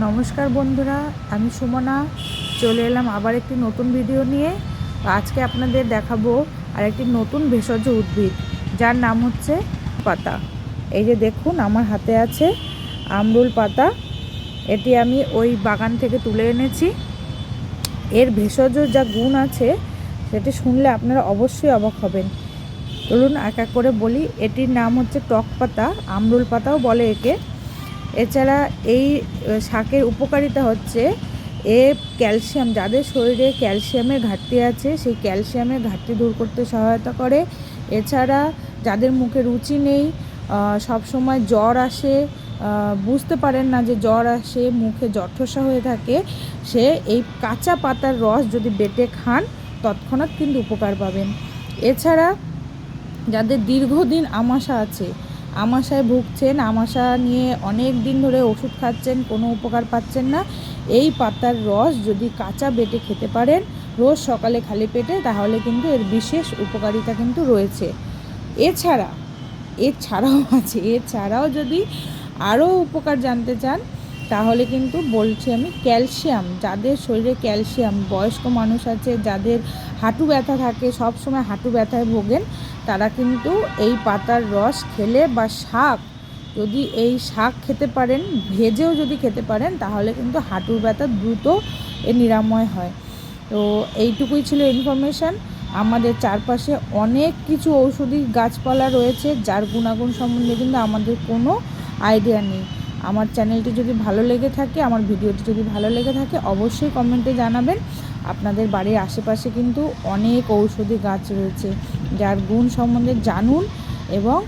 নমস্কার বন্ধুরা, আমি সুমনা চলে এলাম আবার একটি নতুন ভিডিও নিয়ে। আজকে আপনাদের দেখাবো আর একটি নতুন ভেষজ উদ্ভিদ, যার নাম হচ্ছে পাতা। এই যে দেখুন, আমার হাতে আছে আমরুল পাতা। এটি আমি ওই বাগান থেকে তুলে এনেছি। এর ভেষজ যা গুণ আছে সেটি শুনলে আপনারা অবশ্যই অবাক হবেন। চলুন এক এক করে বলি। এটির নাম হচ্ছে টক পাতা, আমরুল পাতাও বলে একে। এছাড়া এই শাকের উপকারিতা হচ্ছে ক্যালসিয়াম, যাদের শরীরে ক্যালসিয়ামের ঘাটতি আছে সেই ক্যালসিয়ামের ঘাটতি দূর করতে সহায়তা করে। এছাড়া যাদের মুখে রুচি নেই, সব সময় জ্বর আসে, বুঝতে পারেন না যে জ্বর আসে, মুখে জঠোসা হয়ে থাকে, সে এই কাঁচা পাতার রস যদি বেটে খান তৎক্ষণাৎ কিন্তু উপকার পাবেন। এছাড়া যাদের দীর্ঘদিন আমাশা আছে, আমাশায় ভুগছেন, আমাশা নিয়ে অনেক দিন ধরে ওষুধ খাচ্ছেন, কোনো উপকার পাচ্ছেন না, এই পাতার রস যদি কাঁচা বেটে খেতে পারেন রোজ সকালে খালি পেটে, তাহলে কিন্তু এর বিশেষ উপকারিতা কিন্তু রয়েছে। এছাড়াও যদি আরও উপকার জানতে চান তাহলে কিন্তু বলছি আমি, ক্যালসিয়াম, যাদের শরীরে ক্যালসিয়াম, বয়স্ক মানুষ আছে যাদের হাঁটু ব্যথা থাকে, সব সময় হাঁটু ব্যথায় ভোগেন, তারা কিন্তু এই পাতার রস খেলে বা শাক, যদি এই শাক খেতে পারেন, ভেজেও যদি খেতে পারেন, তাহলে কিন্তু হাঁটুর ব্যথা দ্রুত নিরাময় হয়। তো এইটুকুই ছিল ইনফরমেশান। আমাদের চারপাশে অনেক কিছু ঔষধি গাছপালা রয়েছে যার গুণাগুণ সম্বন্ধে কিন্তু আমাদের কোনো আইডিয়া নেই। আমার চ্যানেলটি যদি ভালো লেগে থাকে, আমার ভিডিওটি যদি ভালো লেগে থাকে, অবশ্যই কমেন্টে জানাবেন। আপনাদের বাড়ির আশেপাশে কিন্তু অনেক ঔষধি গাছ রয়েছে, যার গুণ সম্বন্ধে জানুন এবং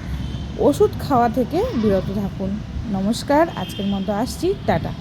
ওষুধ খাওয়া থেকে বিরত থাকুন। নমস্কার, আজকের মতো আসছি, টাটা।